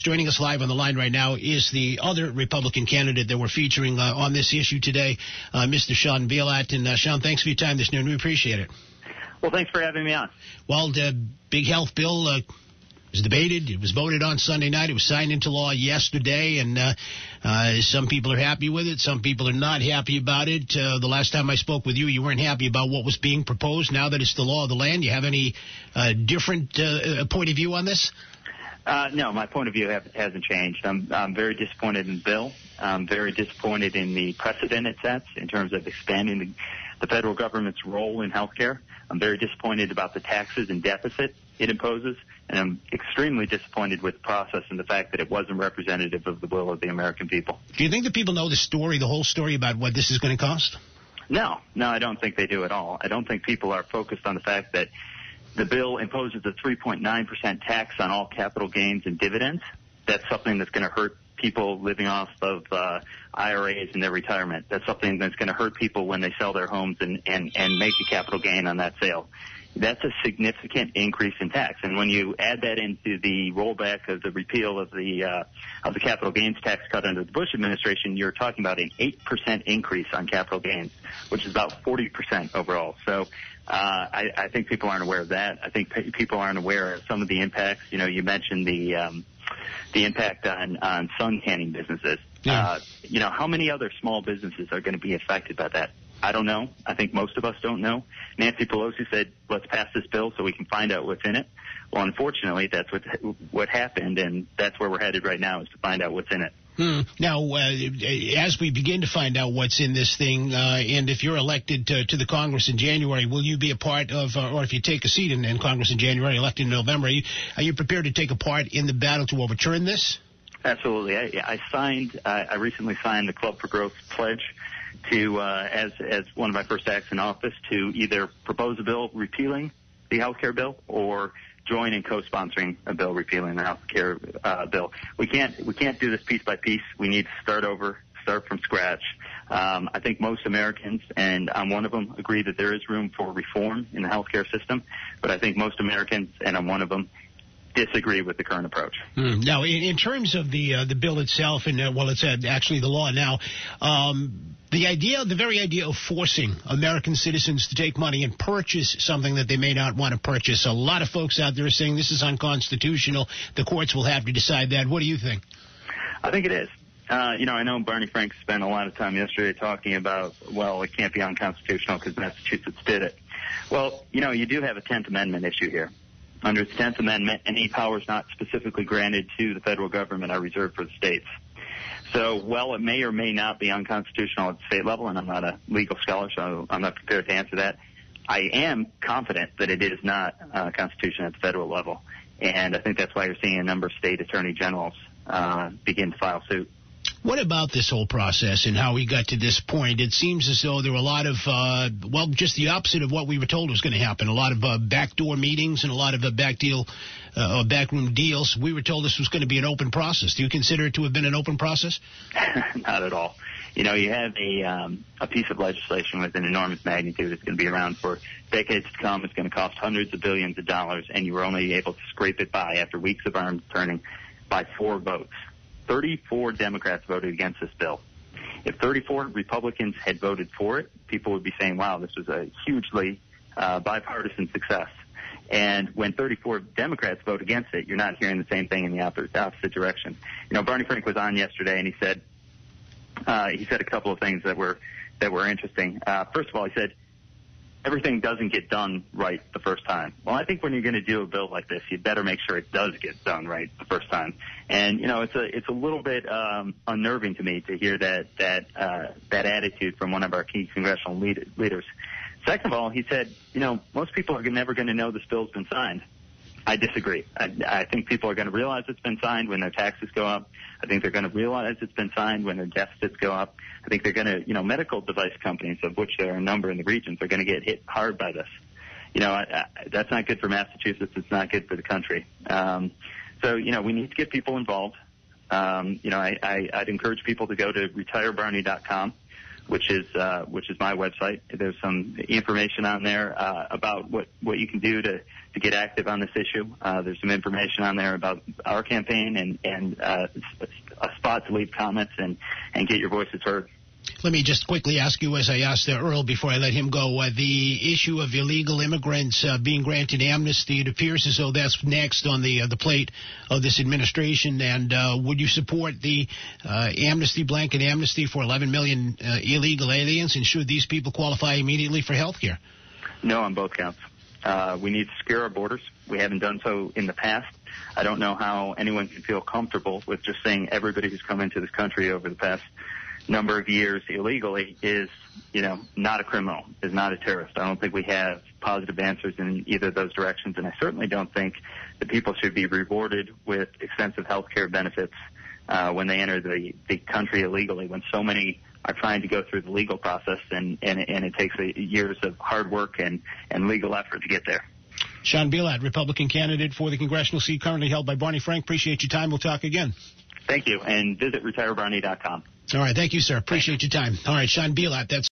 Joining us live on the line right now is the other Republican candidate that we're featuring on this issue today, Mr. Sean Bielat. And Sean, thanks for your time this noon. We appreciate it. Well, thanks for having me on. Well, the big health bill was debated. It was voted on Sunday night. It was signed into law yesterday, and some people are happy with it. Some people are not happy about it. The last time I spoke with you, you weren't happy about what was being proposed. Now that it's the law of the land, you have any different point of view on this? No, my point of view hasn't changed. I'm very disappointed in the bill. I'm very disappointed in the precedent it sets in terms of expanding the federal government's role in health care. I'm very disappointed about the taxes and deficit it imposes, and I'm extremely disappointed with the process and the fact that it wasn't representative of the will of the American people. Do you think that people know the story, the whole story about what this is going to cost? No, I don't think they do at all. I don't think people are focused on the fact that the bill imposes a 3.9% tax on all capital gains and dividends. That's something that's going to hurt people living off of IRAs in their retirement. That's something that's going to hurt people when they sell their homes and make a capital gain on that sale. That's a significant increase in tax. And when you add that into the rollback of the repeal of the capital gains tax cut under the Bush administration, you're talking about an 8% increase on capital gains, which is about 40% overall. So I think people aren't aware of that. I think people aren't aware of some of the impacts. You know, you mentioned the impact on sun tanning businesses. Yeah. You know, how many other small businesses are going to be affected by that? I don't know. I think most of us don't know. Nancy Pelosi said, let's pass this bill so we can find out what's in it. Well, unfortunately, that's what happened, and that's where we're headed right now, is to find out what's in it. Now, as we begin to find out what's in this thing, and if you're elected to the Congress in January, will you be a part of, or if you take a seat in Congress in January, elected in November, are you prepared to take a part in the battle to overturn this? Absolutely. I recently signed the Club for Growth pledge to, as one of my first acts in office, to either propose a bill repealing the health care bill or join in co-sponsoring a bill repealing the health care bill. We can't do this piece by piece. We need to start from scratch. I think most Americans, and I'm one of them, agree that there is room for reform in the health care system, but I think most Americans, and I'm one of them, disagree with the current approach. Now, in terms of the bill itself, and it's actually the law now, the very idea of forcing American citizens to take money and purchase something that they may not want to purchase, a lot of folks out there are saying this is unconstitutional. The courts will have to decide that. What do you think? I think it is. I know Barney Frank spent a lot of time yesterday talking about, well, it can't be unconstitutional because Massachusetts did it. Well, you do have a 10th Amendment issue here. Under the 10th Amendment, any powers not specifically granted to the federal government are reserved for the states. So, while it may or may not be unconstitutional at the state level, and I'm not a legal scholar, so I'm not prepared to answer that, I am confident that it is not constitutional at the federal level. And I think that's why you're seeing a number of state attorney generals begin to file suit. What about this whole process and how we got to this point? It seems as though there were a lot of, just the opposite of what we were told was going to happen. A lot of backdoor meetings and a lot of backroom deals. We were told this was going to be an open process. Do you consider it to have been an open process? Not at all. You have a piece of legislation with an enormous magnitude. It's going to be around for decades to come. It's going to cost hundreds of billions of dollars, and you were only able to scrape it by, after weeks of arms turning, by 4 votes. 34 Democrats voted against this bill. If 34 Republicans had voted for it, people would be saying, wow, this was a hugely bipartisan success. And when 34 Democrats vote against it, you're not hearing the same thing in the opposite direction. Barney Frank was on yesterday, and he said a couple of things that were interesting. First of all, he said, everything doesn't get done right the first time. Well, I think when you're going to do a bill like this, you better make sure it does get done right the first time. And it's a little bit unnerving to me to hear that attitude from one of our key congressional leaders. Second of all, he said, most people are never going to know this bill's been signed. I disagree. I think people are going to realize it's been signed when their taxes go up. I think they're going to realize it's been signed when their deficits go up. I think they're going to, medical device companies, of which there are a number in the regions, are going to get hit hard by this. That's not good for Massachusetts. It's not good for the country. So, we need to get people involved. I'd encourage people to go to retirebarney.com which is my website. There's some information on there about what you can do to get active on this issue. There's some information on there about our campaign and a spot to leave comments and get your voices heard. Let me just quickly ask you, as I asked Earl before I let him go, the issue of illegal immigrants being granted amnesty. It appears as though that's next on the plate of this administration. And would you support the blanket amnesty for 11 million illegal aliens? And should these people qualify immediately for health care? No, on both counts. We need to secure our borders. We haven't done so in the past. I don't know how anyone can feel comfortable with just saying everybody who's come into this country over the past number of years illegally is, not a criminal, is not a terrorist. I don't think we have positive answers in either of those directions, and I certainly don't think that people should be rewarded with extensive health care benefits when they enter the country illegally, when so many are trying to go through the legal process, and it takes years of hard work and legal effort to get there. Sean Bielat, Republican candidate for the congressional seat currently held by Barney Frank. Appreciate your time. We'll talk again. Thank you, and visit retirebarney.com. All right, thank you, sir. Appreciate your time. All right, Sean Bielat, that's